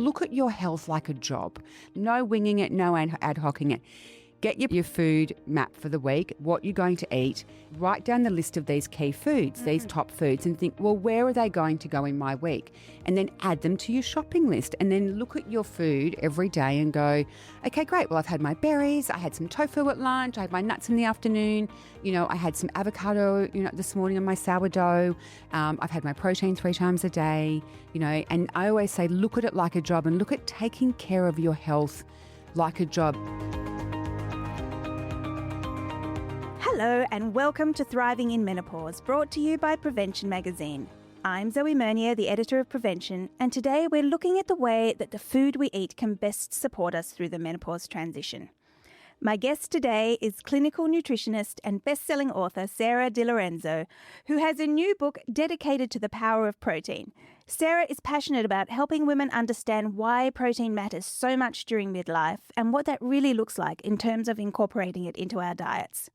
look at your health like a job. No winging it, no ad hocing it. Get your food map for the week, what you're going to eat. Write down the list of these key foods, these top foods, and think, well, where are they going to go in my week? And then add them to your shopping list. And then look at your food every day and go, okay, great. Well, I've had my berries. I had some tofu at lunch. I had my nuts in the afternoon. I had some avocado, this morning on my sourdough. I've had my protein 3 times a day, and I always say, look at it like a job and look at taking care of your health like a job. Hello and welcome to Thriving in Menopause, brought to you by Prevention Magazine. I'm Zoe Mernier, the editor of Prevention, and today we're looking at the way that the food we eat can best support us through the menopause transition. My guest today is clinical nutritionist and best-selling author Sarah Di Lorenzo, who has a new book dedicated to the power of protein. Sarah is passionate about helping women understand why protein matters so much during midlife and what that really looks like in terms of incorporating it into our diets.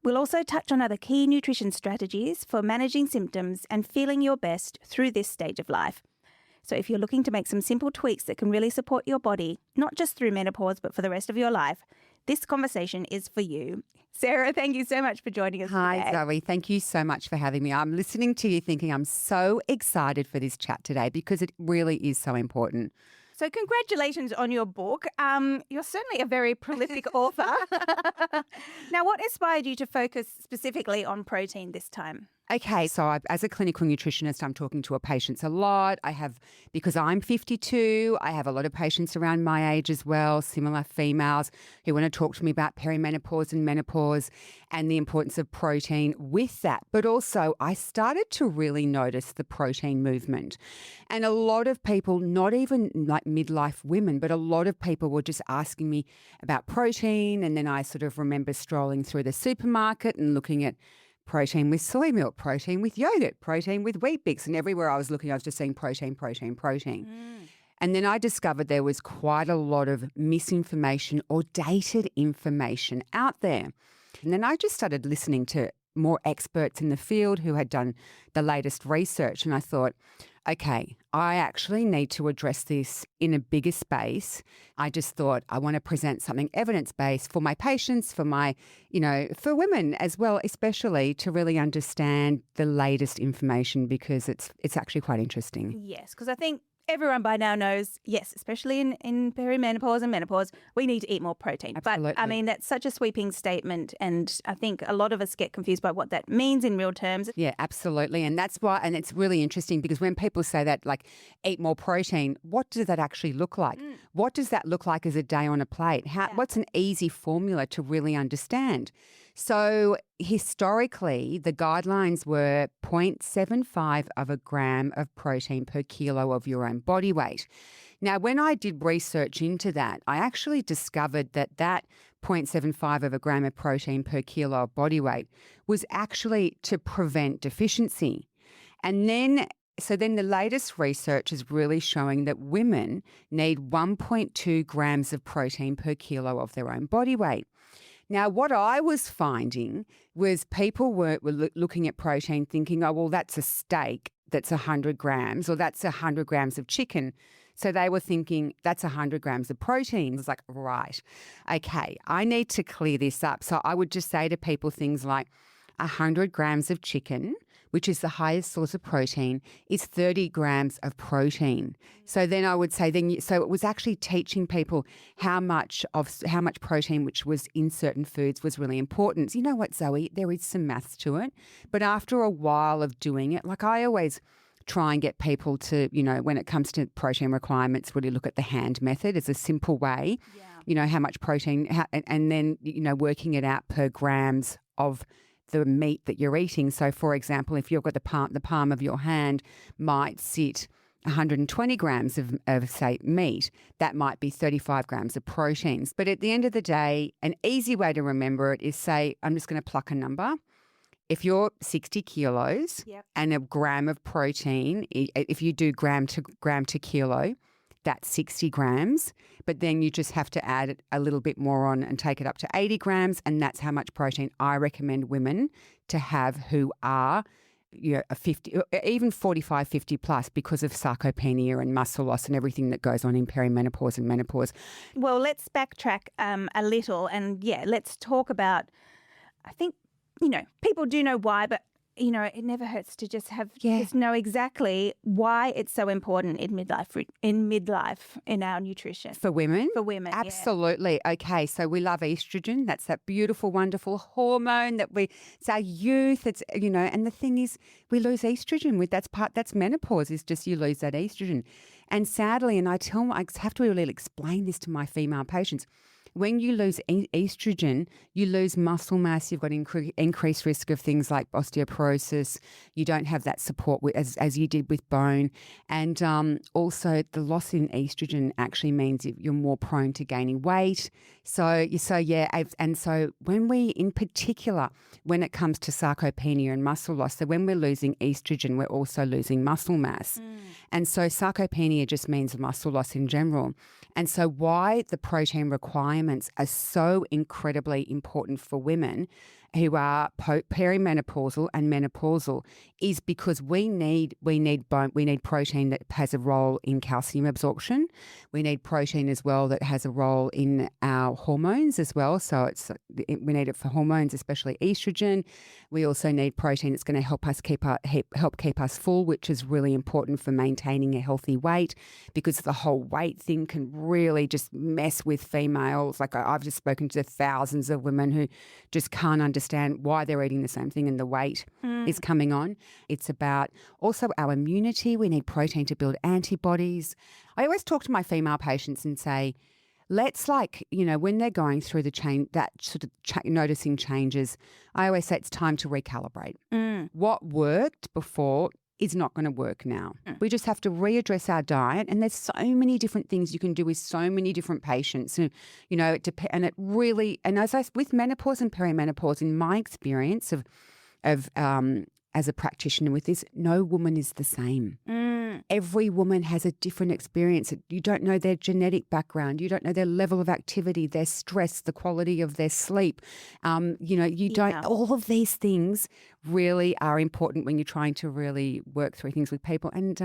We'll also touch on other key nutrition strategies for managing symptoms and feeling your best through this stage of life. So if you're looking to make some simple tweaks that can really support your body, not just through menopause, but for the rest of your life, this conversation is for you. Sarah, thank you so much for joining us today. Hi, Zoe. Thank you so much for having me. I'm listening to you thinking I'm so excited for this chat today because it really is so important. So congratulations on your book. You're certainly a very prolific author. Now, what inspired you to focus specifically on protein this time? Okay, so as a clinical nutritionist, I'm talking to our patients a lot. Because I'm 52, I have a lot of patients around my age as well, similar females who want to talk to me about perimenopause and menopause and the importance of protein with that. But also I started to really notice the protein movement. And a lot of people, not even like midlife women, but a lot of people were just asking me about protein. And then I sort of remember strolling through the supermarket and looking at protein with soy milk, protein with yogurt, protein with Wheat Bix. And everywhere I was looking, I was just saying protein, protein, protein. And then I discovered there was quite a lot of misinformation or dated information out there. And then I just started listening to more experts in the field who had done the latest research. And I thought, okay, I actually need to address this in a bigger space. I just thought I want to present something evidence-based for my patients, for for women as well, especially to really understand the latest information because it's actually quite interesting. Yes, because I think everyone by now knows, yes, especially in perimenopause and menopause, we need to eat more protein. Absolutely. But I mean, that's such a sweeping statement. And I think a lot of us get confused by what that means in real terms. Yeah, absolutely. And that's why, and it's really interesting because when people say that, like, eat more protein, what does that actually look like? What does that look like as a day on a plate? What's an easy formula to really understand? So historically, the guidelines were 0.75 of a gram of protein per kilo of your own body weight. Now, when I did research into that, I actually discovered that 0.75 of a gram of protein per kilo of body weight was actually to prevent deficiency. And then the latest research is really showing that women need 1.2 grams of protein per kilo of their own body weight. Now, what I was finding was people were looking at protein thinking, oh, well, that's a steak that's 100 grams or that's 100 grams of chicken. So they were thinking that's 100 grams of protein. I was like, right, okay, I need to clear this up. So I would just say to people things like 100 grams of chicken, which is the highest source of protein, is 30 grams of protein. So then I would say, so it was actually teaching people how much protein which was in certain foods was really important. You know what, Zoe? There is some maths to it. But after a while of doing it, like I always try and get people to, when it comes to protein requirements, really look at the hand method as a simple way, how much protein, and then, working it out per grams of the meat that you're eating. So, for example, if you've got the palm of your hand might sit 120 grams of, say, meat, that might be 35 grams of proteins. But at the end of the day, an easy way to remember it is, say, I'm just going to pluck a number. If you're 60 kilos and a gram of protein, if you do gram to kilo, that's 60 grams. But then you just have to add a little bit more on and take it up to 80 grams. And that's how much protein I recommend women to have who are a 50, even 45, 50 plus because of sarcopenia and muscle loss and everything that goes on in perimenopause and menopause. Well, let's backtrack a little and, let's talk about, I think, people do know why, but it never hurts to just know exactly why it's so important in midlife in our nutrition. For women? For women, absolutely. Yeah. Okay, so we love estrogen. That's that beautiful, wonderful hormone it's our youth. It's, and the thing is we lose estrogen. That's menopause, is just you lose that estrogen. And sadly, and I have to really explain this to my female patients, when you lose estrogen, you lose muscle mass. You've got increased risk of things like osteoporosis. You don't have that support as you did with bone. And also the loss in estrogen actually means you're more prone to gaining weight. So when in particular, when it comes to sarcopenia and muscle loss, so when we're losing estrogen, we're also losing muscle mass. And so sarcopenia just means muscle loss in general. And so why the protein requirements are so incredibly important for women who are perimenopausal and menopausal is because we need protein that has a role in calcium absorption. We need protein as well that has a role in our hormones as well. So we need it for hormones, especially estrogen. We also need protein that's going to help keep us full, which is really important for maintaining a healthy weight, because the whole weight thing can really just mess with females. Like I've just spoken to thousands of women who just can't understand why they're eating the same thing and the weight is coming on. It's about also our immunity. We need protein to build antibodies. I always talk to my female patients and say, let's when they're going through the change, that sort of noticing changes, I always say it's time to recalibrate. What worked before is not going to work now. We just have to readdress our diet, and there's so many different things you can do with so many different patients. And, with menopause and perimenopause, in my experience of as a practitioner with this, no woman is the same. Every woman has a different experience. You don't know their genetic background. You don't know their level of activity, their stress, the quality of their sleep. All of these things really are important when you're trying to really work through things with people. And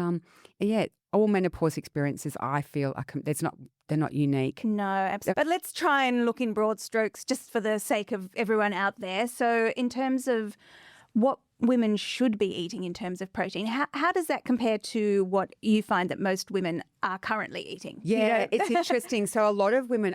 all menopause experiences, I feel, they're not unique. No, absolutely. But let's try and look in broad strokes just for the sake of everyone out there. So in terms of what women should be eating in terms of protein, how does that compare to what you find that most women are currently eating? Yeah, it's interesting. So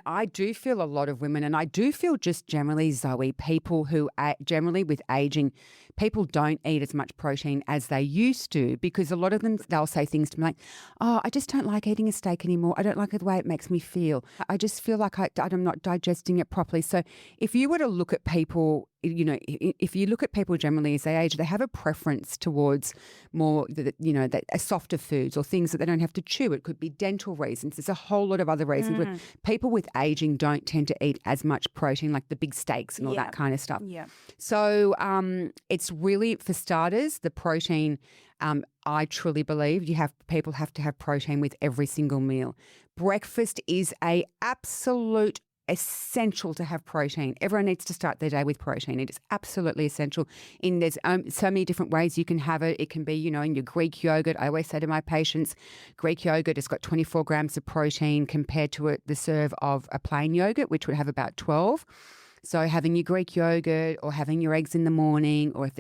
I do feel a lot of women, and I do feel just generally, Zoe, people who generally with aging, people don't eat as much protein as they used to, because a lot of them, they'll say things to me like, oh, I just don't like eating a steak anymore. I don't like the way it makes me feel. I just feel like I'm not digesting it properly. So if you were to look at people, if you look at people generally as they age, they have a preference towards more, softer foods or things that they don't have to chew. It could be dental reasons. There's a whole lot of other reasons. But people with aging don't tend to eat as much protein, like the big steaks and all that kind of stuff. Yeah. So it's really, for starters, the protein. I truly believe people have to have protein with every single meal. Breakfast is a absolute essential to have protein. Everyone needs to start their day with protein. It is absolutely essential. There's so many different ways you can have it. It can be, in your Greek yogurt. I always say to my patients, Greek yogurt has got 24 grams of protein compared to the serve of a plain yogurt, which would have about 12. So having your Greek yogurt or having your eggs in the morning, or if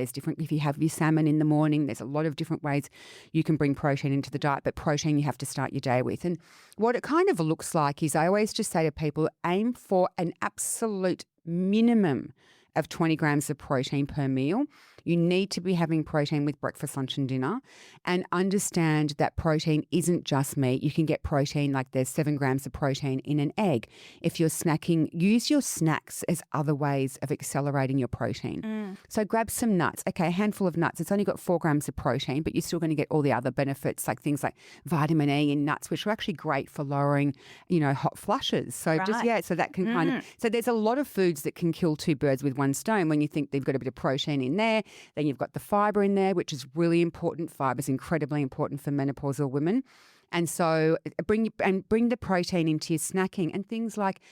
you have your salmon in the morning, there's a lot of different ways you can bring protein into the diet, but protein you have to start your day with. And what it kind of looks like is, I always just say to people, aim for an absolute minimum of 20 grams of protein per meal. You need to be having protein with breakfast, lunch and dinner, and understand that protein isn't just meat. You can get protein, like there's 7 grams of protein in an egg. If you're snacking, use your snacks as other ways of accelerating your protein. So grab some nuts. Okay, a handful of nuts. It's only got 4 grams of protein, but you're still going to get all the other benefits, like things like vitamin E in nuts, which are actually great for lowering, hot flushes. So so that can kind of, so there's a lot of foods that can kill two birds with one stone when you think they've got a bit of protein in there. Then you've got the fibre in there, which is really important. Fibre is incredibly important for menopausal women. And so bring the protein into your snacking, and things like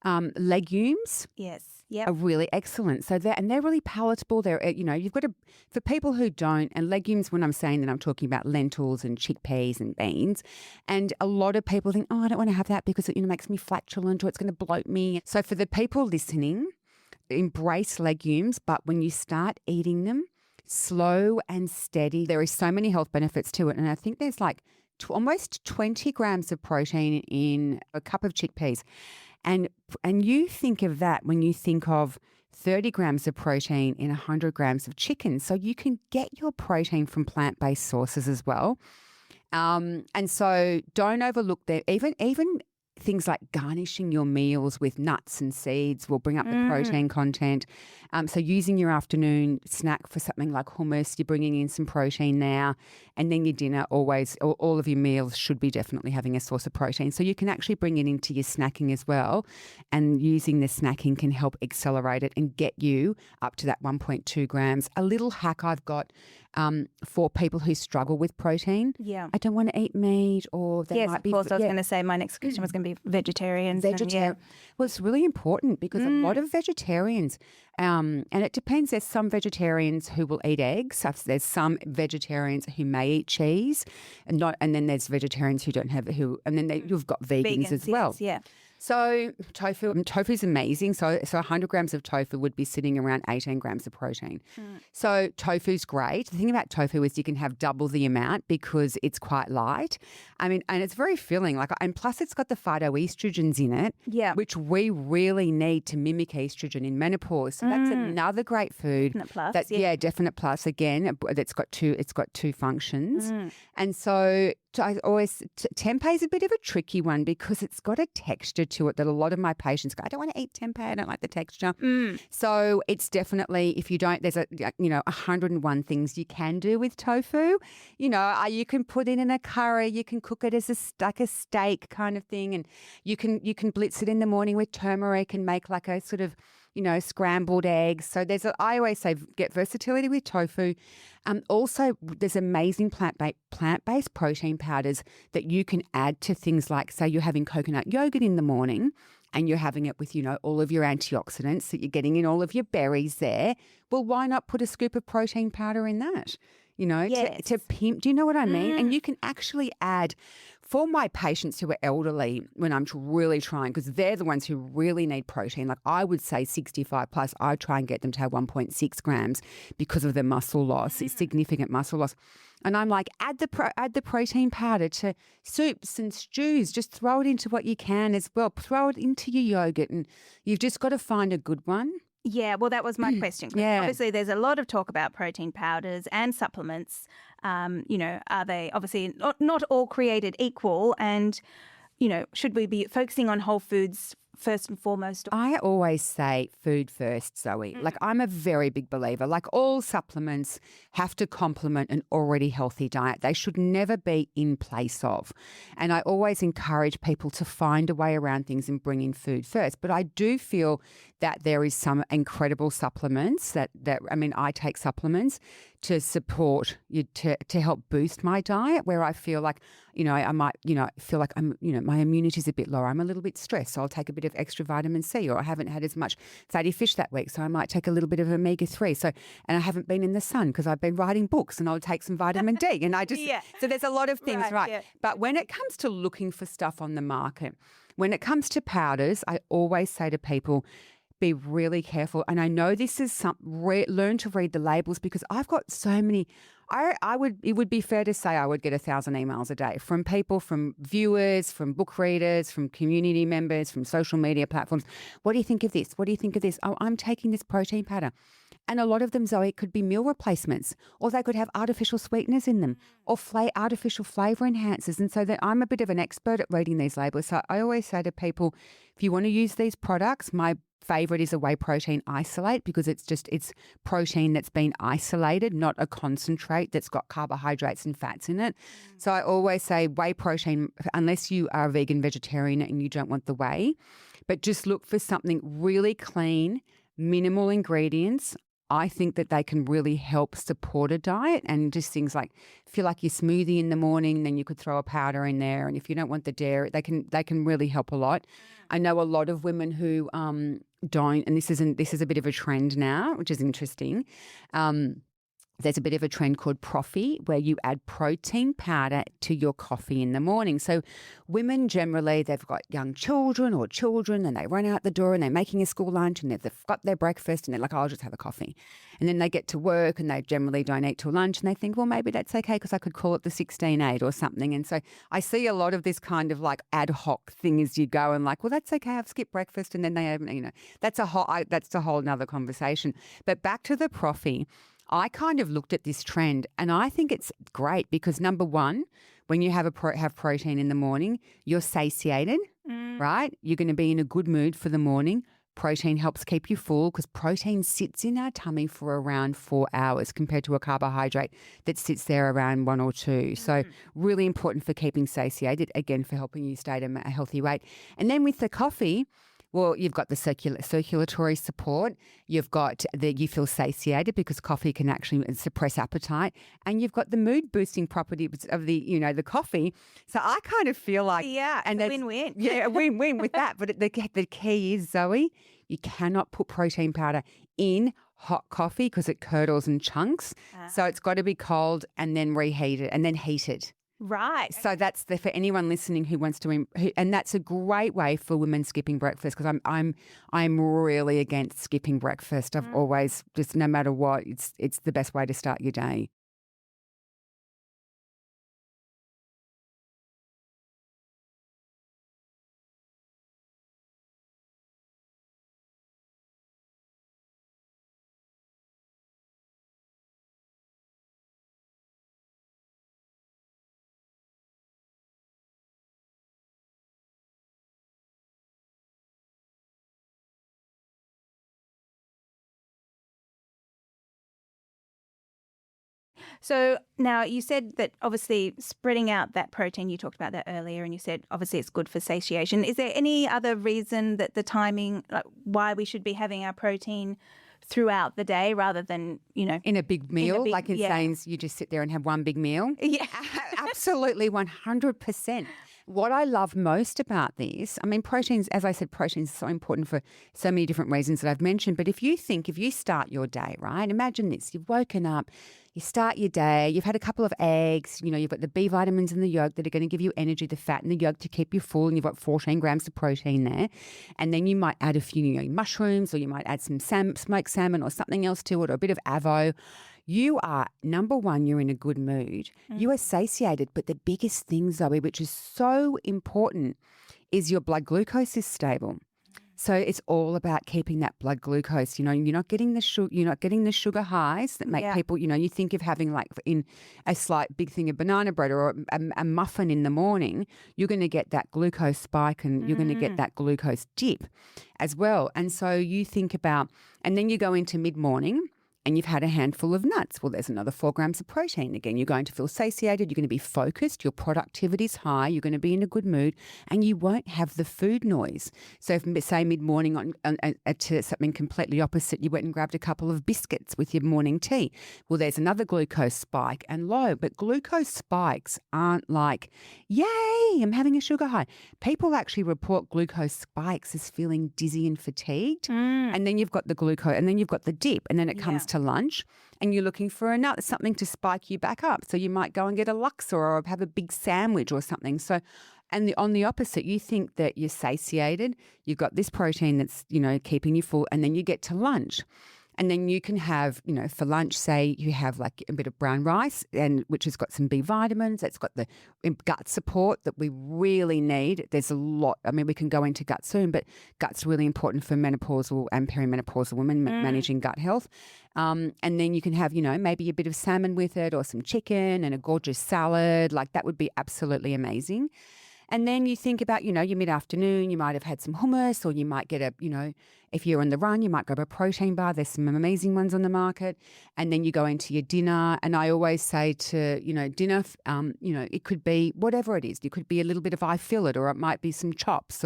legumes. Yes. Yep. are really excellent. So they're really palatable. They're, you've got to, for people who don't, and legumes, when I'm saying that, I'm talking about lentils and chickpeas and beans. And a lot of people think, I don't want to have that because it makes me flatulent or it's going to bloat me. So for the people listening, embrace legumes, but when you start eating them, slow and steady, there is so many health benefits to it. And I think there's like almost 20 grams of protein in a cup of chickpeas. And you think of that when you think of 30 grams of protein in 100 grams of chicken. So you can get your protein from plant-based sources as well. And so don't overlook that. Even things like garnishing your meals with nuts and seeds will bring up the protein content. So using your afternoon snack for something like hummus, you're bringing in some protein now. And then your dinner, always, all of your meals should be definitely having a source of protein. So you can actually bring it into your snacking as well. And using the snacking can help accelerate it and get you up to that 1.2 grams. A little hack I've got for people who struggle with protein. Yeah. I don't want to eat meat, or they might be. Yes, of course. I was going to say my next question was going to be vegetarians. Vegetarian. Well, it's really important because a lot of vegetarians, and it depends. There's some vegetarians who will eat eggs. There's some vegetarians who may eat cheese, and then there's vegetarians who don't have and then you've got vegans as well. Yes, yeah. So tofu's amazing. So 100 grams of tofu would be sitting around 18 grams of protein. So tofu's great. The thing about tofu is you can have double the amount because it's quite light. I mean, and it's very filling. And plus it's got the phytoestrogens in it, which we really need to mimic estrogen in menopause. So that's another great food. Definite plus. Definite plus. Again, it's got two functions. And so I always tempeh is a bit of a tricky one because it's got a texture to it that a lot of my patients go, I don't want to eat tempeh, I don't like the texture. So it's definitely, if you don't, there's 101 things you can do with tofu. You can put it in a curry, you can cook it as a steak kind of thing, and you can blitz it in the morning with turmeric and make like a sort of scrambled eggs. So I always say get versatility with tofu. Also, there's amazing plant-based protein powders that you can add to things like, say you're having coconut yogurt in the morning and you're having it with, all of your antioxidants that you're getting in all of your berries there. Well, why not put a scoop of protein powder in that? To pimp. Do you know what I mean? And you can actually add, for my patients who are elderly, when I'm really trying, because they're the ones who really need protein, like I would say 65 plus, I try and get them to have 1.6 grams because of their muscle loss, significant muscle loss. And I'm like, add the protein powder to soups and stews. Just throw it into what you can as well. Throw it into your yogurt, and you've just got to find a good one. Yeah, well, that was my question. Yeah. Obviously, there's a lot of talk about protein powders and supplements. Are they obviously not all created equal? And, should we be focusing on whole foods first and foremost? I always say food first, Zoe. Like, I'm a very big believer. Like, all supplements have to complement an already healthy diet. They should never be in place of. And I always encourage people to find a way around things and bring in food first. But I do feel that there is some incredible supplements that I take supplements to support you, to help boost my diet, where I feel like, I might, feel like I'm, my immunity is a bit lower. I'm a little bit stressed. So I'll take a bit of extra vitamin C, or I haven't had as much fatty fish that week. So I might take a little bit of omega-3. So, and I haven't been in the sun because I've been writing books, and I'll take some vitamin D. And I just, so there's a lot of things, right? Yeah. But when it comes to looking for stuff on the market, when it comes to powders, I always say to people, be really careful. And I know this is learn to read the labels, because I've got so many. It would be fair to say I would get 1,000 emails a day from people, from viewers, from book readers, from community members, from social media platforms. What do you think of this? What do you think of this? Oh, I'm taking this protein powder. And a lot of them, Zoe, could be meal replacements, or they could have artificial sweeteners in them, or artificial flavour enhancers. And so I'm a bit of an expert at reading these labels. So I always say to people, if you want to use these products, my favourite is a whey protein isolate, because it's protein that's been isolated, not a concentrate that's got carbohydrates and fats in it. So I always say whey protein, unless you are a vegan vegetarian and you don't want the whey, but just look for something really clean, minimal ingredients. I think that they can really help support a diet, and just things like feel like your smoothie in the morning, then you could throw a powder in there. And if you don't want the dairy, they can really help a lot. I know a lot of women who don't, and this is a bit of a trend now, which is interesting. There's a bit of a trend called Profi, where you add protein powder to your coffee in the morning. So women generally, they've got young children and they run out the door and they're making a school lunch and they've got their breakfast and they're like, oh, I'll just have a coffee. And then they get to work and they generally don't eat till lunch and they think, well, maybe that's okay because I could call it the 16-8 or something. And so I see a lot of this kind of like ad hoc thing as you go and like, well, that's okay, I've skipped breakfast. And then they haven't, that's a whole nother conversation. But back to the Profi. I kind of looked at this trend and I think it's great because number one, when you have protein in the morning, you're satiated, right? You're going to be in a good mood for the morning. Protein helps keep you full because protein sits in our tummy for around 4 hours compared to a carbohydrate that sits there around 1 or 2. So really important for keeping satiated, again, for helping you stay at a healthy weight. And then with the coffee, well, you've got the circulatory support. You've got you feel satiated because coffee can actually suppress appetite, and you've got the mood boosting properties of the coffee. So I kind of feel like and a win-win. Yeah, a win-win with that. But the key is, Zoe, you cannot put protein powder in hot coffee because it curdles and chunks. So it's got to be cold and then reheated and then heated. Right. So that's for anyone listening who wants to, and that's a great way for women skipping breakfast because I'm really against skipping breakfast. I've always just no matter what, it's the best way to start your day. So now you said that obviously spreading out that protein, you talked about that earlier, and you said obviously it's good for satiation. Is there any other reason that the timing, like why we should be having our protein throughout the day rather than, in a big meal, like in saying you just sit there and have one big meal? Yeah. Absolutely, 100%. What I love most about this, I mean, proteins, as I said, proteins are so important for so many different reasons that I've mentioned. But if you start your day, right, imagine this, you've woken up, you start your day, you've had a couple of eggs, you've got the B vitamins in the yolk that are going to give you energy, the fat in the yolk to keep you full, and you've got 14 grams of protein there. And then you might add a few mushrooms, or you might add some smoked salmon or something else to it, or a bit of avo. You are, number one, you're in a good mood. You are satiated. But the biggest thing, Zoe, which is so important, is your blood glucose is stable. So it's all about keeping that blood glucose. You're not getting the sugar highs that make people. You think of having like in a slight big thing of banana bread or a muffin in the morning. You're going to get that glucose spike and you're going to get that glucose dip as well. And so you think about, and then you go into mid-morning. And you've had a handful of nuts. Well, there's another 4 grams of protein. Again, you're going to feel satiated. You're going to be focused. Your productivity's high. You're going to be in a good mood. And you won't have the food noise. So if, say, mid-morning to something completely opposite, you went and grabbed a couple of biscuits with your morning tea. Well, there's another glucose spike and low. But glucose spikes aren't like, yay, I'm having a sugar high. People actually report glucose spikes as feeling dizzy and fatigued. And then you've got the glucose, and then you've got the dip, and then it comes to lunch, and you're looking for something to spike you back up. So you might go and get a Luxor or have a big sandwich or something. So, and on the opposite, you think that you're satiated, you've got this protein that's, keeping you full, and then you get to lunch. And then you can have, for lunch, say you have like a bit of brown rice, and which has got some B vitamins. It's got the gut support that we really need. There's a lot. I mean, we can go into gut soon, but gut's really important for menopausal and perimenopausal women managing gut health. And then you can have, maybe a bit of salmon with it or some chicken and a gorgeous salad. Like that would be absolutely amazing. And then you think about, your mid-afternoon, you might have had some hummus, or you might get if you're on the run, you might grab a protein bar. There's some amazing ones on the market. And then you go into your dinner. And I always say to, dinner, it could be whatever it is. It could be a little bit of eye fillet, or it might be some chops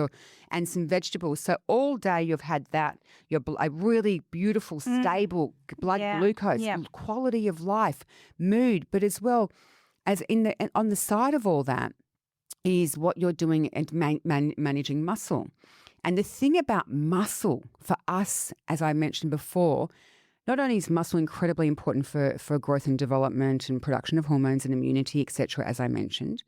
and some vegetables. So all day you've had that, a really beautiful, stable blood glucose, quality of life, mood, but as well as on the side of all that, is what you're doing and managing muscle. And the thing about muscle for us, as I mentioned before, not only is muscle incredibly important for growth and development and production of hormones and immunity, etc., as I mentioned,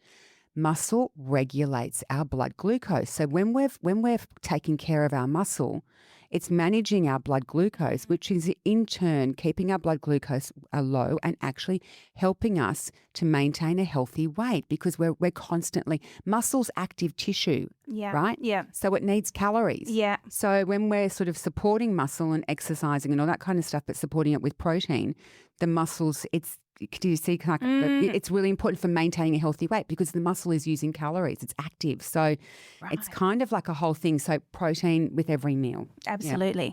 muscle regulates our blood glucose. So when we're taking care of our muscle, it's managing our blood glucose, which is in turn keeping our blood glucose low and actually helping us to maintain a healthy weight, because we're constantly, muscle's active tissue, right? Yeah. So it needs calories. Yeah. So when we're sort of supporting muscle and exercising and all that kind of stuff, but supporting it with protein, the muscles, do you see? It's really important for maintaining a healthy weight, because the muscle is using calories. It's active. So it's kind of like a whole thing. So protein with every meal. Absolutely. Yeah.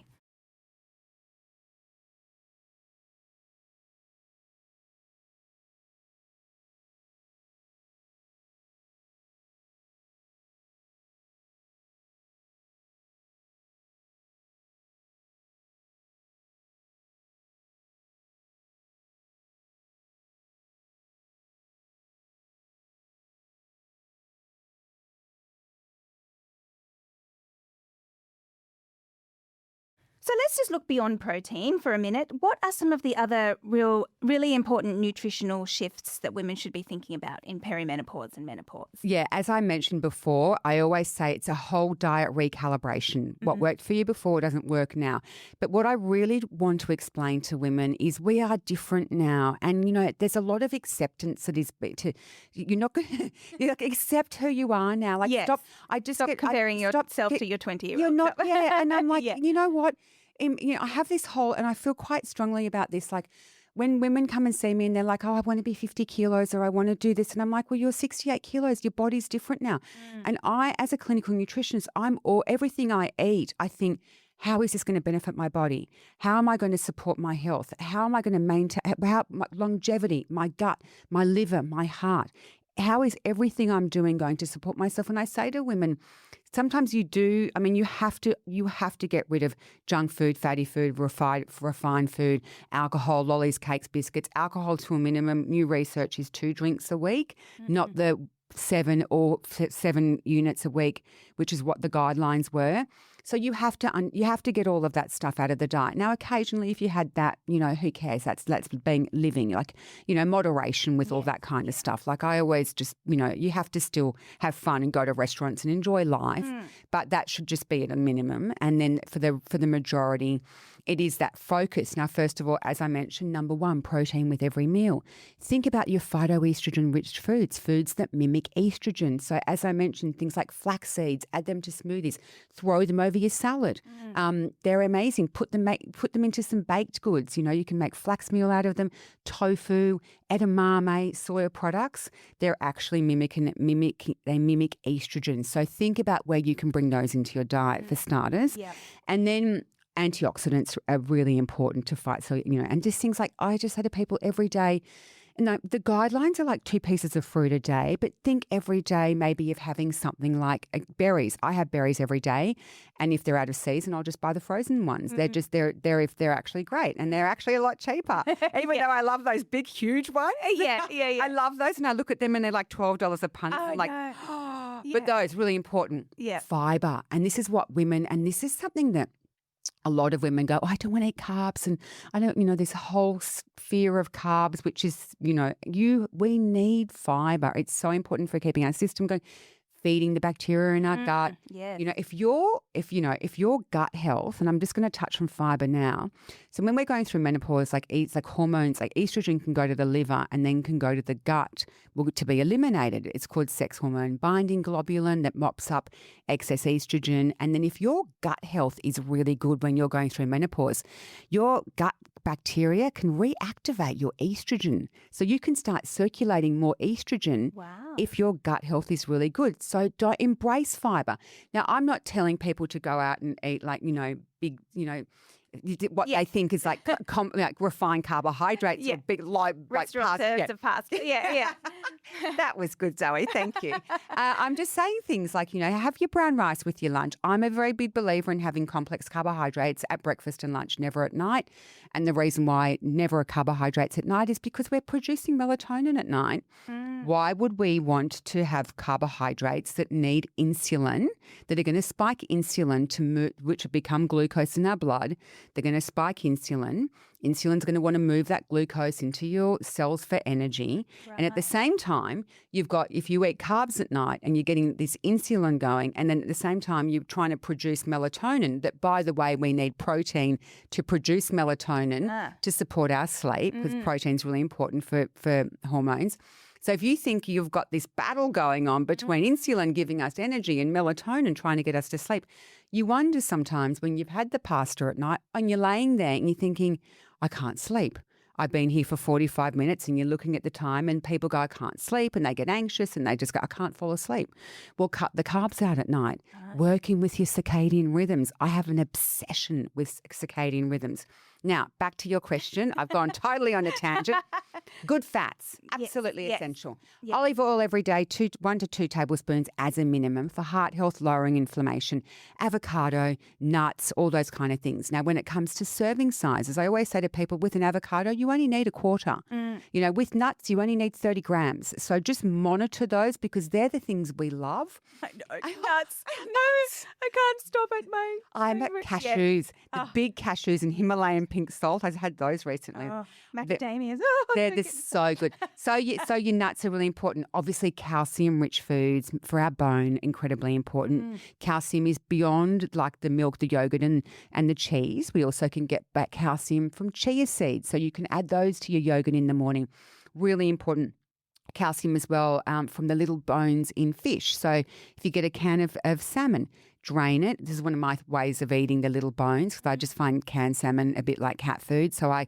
So let's just look beyond protein for a minute. What are some of the other really important nutritional shifts that women should be thinking about in perimenopause and menopause? Yeah, as I mentioned before, I always say it's a whole diet recalibration. What worked for you before doesn't work now. But what I really want to explain to women is we are different now. And, there's a lot of acceptance that is you're not going to accept who you are now. Like, yes. stop comparing yourself to your 20-year-old. You're not, and I'm like, you know what? I have this whole, and I feel quite strongly about this, like when women come and see me and they're like, oh, I want to be 50 kilos or I want to do this. And I'm like, well, you're 68 kilos. Your body's different now. And I, as a clinical nutritionist, everything I eat, I think, how is this going to benefit my body? How am I going to support my health? How am I going to maintain my longevity, my gut, my liver, my heart? How is everything I'm doing going to support myself? And I say to women, sometimes you have to get rid of junk food, fatty food, refined food, alcohol, lollies, cakes, biscuits. Alcohol to a minimum. New research is 2 drinks a week, not the 7 units a week, which is what the guidelines were. So you have to get all of that stuff out of the diet. Now, occasionally, if you had that, who cares? That's being living, like, moderation with all that kind of stuff. Like I always just, you have to still have fun and go to restaurants and enjoy life, but that should just be at a minimum. And then for the majority, it is that focus. Now, first of all, as I mentioned, number 1, protein with every meal. Think about your phytoestrogen-rich foods that mimic estrogen. So as I mentioned, things like flax seeds, add them to smoothies, throw them over your salad. They're amazing. Put them into some baked goods. You can make flax meal out of them, tofu, edamame, soya products. They're actually mimic estrogen. So think about where you can bring those into your diet for starters. Yeah. And then antioxidants are really important to fight. So, and just things like I just say to people every day, the guidelines are like 2 pieces of fruit a day, but think every day maybe of having something like berries. I have berries every day, and if they're out of season, I'll just buy the frozen ones. They're if they're actually great, and they're actually a lot cheaper. Even though I love those big, huge ones. Yeah. I love those, and I look at them and they're like $12 a punch. I'm like, no. But those really important. Yeah. Fiber, and this is what women, and this is something that a lot of women go, oh, I don't want to eat carbs. And I don't, this whole fear of carbs, which is, we need fiber. It's so important for keeping our system going, feeding the bacteria in our gut. Yeah. If your gut health, and I'm just going to touch on fiber now. So when we're going through menopause, it's like hormones, like estrogen can go to the liver and then can go to the gut to be eliminated. It's called sex hormone binding globulin that mops up excess estrogen. And then if your gut health is really good when you're going through menopause, your gut bacteria can reactivate your estrogen. So you can start circulating more estrogen if your gut health is really good. So So don't embrace fiber. Now, I'm not telling people to go out and eat like, big, what they think is like refined carbohydrates or big restaurant serves of pasta. Yeah. That was good, Zoe. Thank you. I'm just saying things like, have your brown rice with your lunch. I'm a very big believer in having complex carbohydrates at breakfast and lunch, never at night. And the reason why never are carbohydrates at night is because we're producing melatonin at night. Why would we want to have carbohydrates that need insulin, that are going to spike insulin which will become glucose in our blood? They're going to spike insulin. Insulin's going to want to move that glucose into your cells for energy. Right. And at the same time, if you eat carbs at night and you're getting this insulin going, and then at the same time you're trying to produce melatonin, that, by the way, we need protein to produce melatonin to support our sleep, because protein's really important for hormones. So if you think you've got this battle going on between insulin giving us energy and melatonin trying to get us to sleep, you wonder sometimes when you've had the pasta at night and you're laying there and you're thinking, I can't sleep. I've been here for 45 minutes, and you're looking at the time and people go, I can't sleep, and they get anxious and they just go, I can't fall asleep. Well, cut the carbs out at night. Working with your circadian rhythms. I have an obsession with circadian rhythms. Now, back to your question. I've gone totally on a tangent. Good fats, absolutely essential. Yes. Olive oil every day, 1 to 2 tablespoons as a minimum for heart health, lowering inflammation. Avocado, nuts, all those kind of things. Now, when it comes to serving sizes, I always say to people, with an avocado, you only need a quarter. With nuts, you only need 30 grams. So just monitor those, because they're the things we love. I know. Nuts. I can't stop it, mate. I'm at cashews, the big cashews and Himalayan pink salt. I've had those recently. Macadamias. They're so good. So your nuts are really important. Obviously, calcium-rich foods for our bone, incredibly important. Calcium is beyond like the milk, the yogurt and the cheese. We also can get back calcium from chia seeds. So you can add those to your yogurt in the morning. Really important. Calcium as well from the little bones in fish. So if you get a can of salmon, drain it. This is one of my ways of eating the little bones, because I just find canned salmon a bit like cat food. So I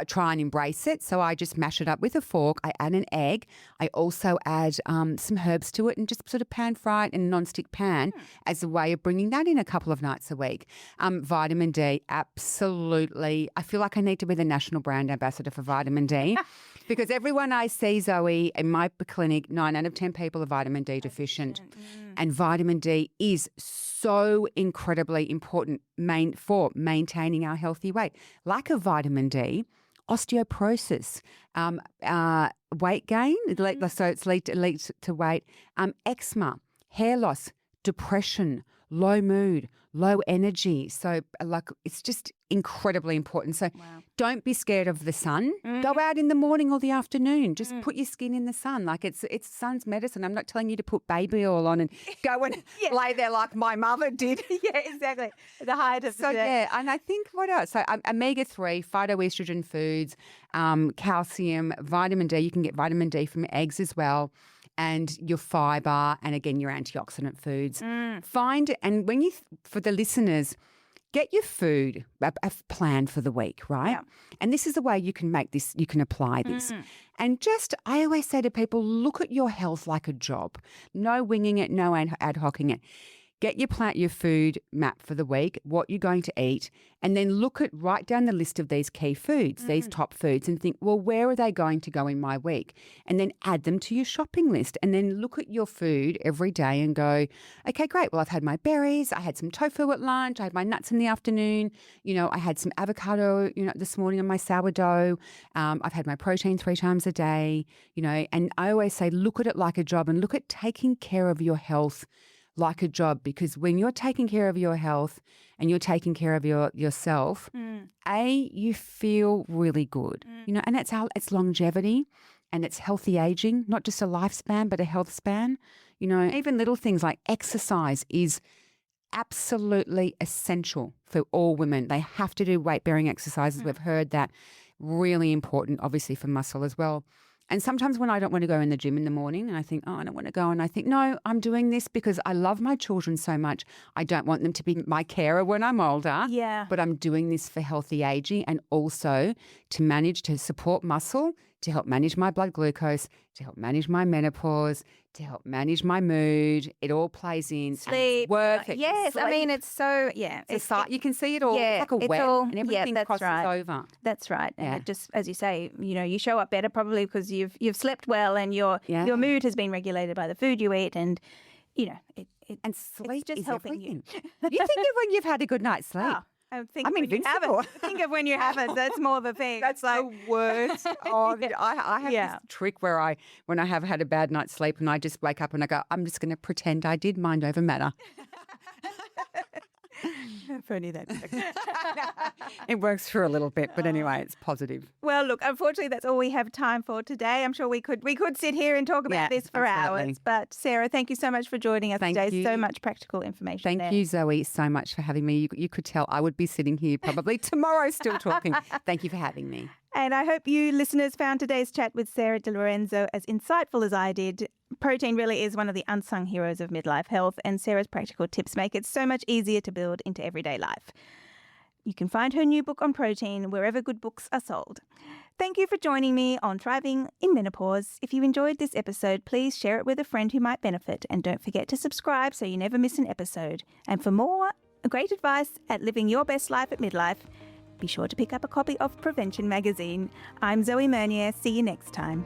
try and embrace it. So I just mash it up with a fork. I add an egg. I also add some herbs to it and just sort of pan fry it in a non-stick pan as a way of bringing that in a couple of nights a week. Vitamin D, absolutely. I feel like I need to be the national brand ambassador for vitamin D. Because everyone I see, Zoe, in my clinic, 9 out of 10 people are vitamin D deficient. And vitamin D is so incredibly important for maintaining our healthy weight. Lack of vitamin D, osteoporosis, weight gain, so it's leads to weight, eczema, hair loss, depression, low mood, low energy. So it's just incredibly important. So don't be scared of the sun. Go out in the morning or the afternoon. Just put your skin in the sun. Like it's sun's medicine. I'm not telling you to put baby oil on and go and lay there like my mother did. Yeah, exactly. The height of the day. And I think what else? So omega-3, phytoestrogen foods, calcium, vitamin D. You can get vitamin D from eggs as well. And your fiber, and again, your antioxidant foods. Find, and for the listeners, get your food a plan for the week, right? Yeah. And this is the way you can make this, you can apply this. And I always say to people, look at your health like a job. No winging it, no ad hocing it. Get your food map for the week, what you're going to eat, and then write down the list of these key foods, these top foods, and think, well, where are they going to go in my week? And then add them to your shopping list, and then look at your food every day and go, okay, great. Well, I've had my berries. I had some tofu at lunch. I had my nuts in the afternoon. I had some avocado, this morning on my sourdough. I've had my protein 3 times a day, and I always say, look at it like a job, and look at taking care of your health like a job, because when you're taking care of your health and you're taking care of yourself, you feel really good, and it's longevity and it's healthy aging, not just a lifespan, but a health span. Even little things like exercise is absolutely essential for all women. They have to do weight-bearing exercises. We've heard that. Really important, obviously, for muscle as well. And sometimes when I don't want to go in the gym in the morning and I think, I don't want to go, and I think, no, I'm doing this because I love my children so much. I don't want them to be my carer when I'm older. Yeah. But I'm doing this for healthy aging and also to support muscle, to help manage my blood glucose, to help manage my menopause, to help manage my mood. It all plays in. Sleep. Worth it. Yes, I Sleep. mean, it's so, yeah. You can see it all. Yeah, it's like a it's web all- and yeah, everything that's crosses right. over. That's right. Yeah. And it just, as you say, you show up better probably because you've slept well and your mood has been regulated by the food you eat, and And sleep just is helping everything. You think of when you've had a good night's sleep. I think I'm when you have invincible. it. Think of when you have it. That's more the thing. That's the worst. I have this trick where when I have had a bad night's sleep and I just wake up and I go, I'm just going to pretend I did mind over matter. Funny that. It works for a little bit, but anyway, it's positive. Well, look, unfortunately, that's all we have time for today. I'm sure we could sit here and talk about this for absolutely. hours. But Sarah, thank you so much for joining us Thank today. you. So much practical information. Thank you, Zoe, so much for having me. You could tell I would be sitting here probably tomorrow still talking. Thank you for having me. And I hope you listeners found today's chat with Sarah Di Lorenzo as insightful as I did. Protein really is one of the unsung heroes of midlife health, and Sarah's practical tips make it so much easier to build into everyday life. You can find her new book on protein wherever good books are sold. Thank you for joining me on Thriving in Menopause. If you enjoyed this episode, please share it with a friend who might benefit, and don't forget to subscribe so you never miss an episode. And for more great advice at living your best life at midlife, be sure to pick up a copy of Prevention magazine. I'm Zoe Mernier. See you next time.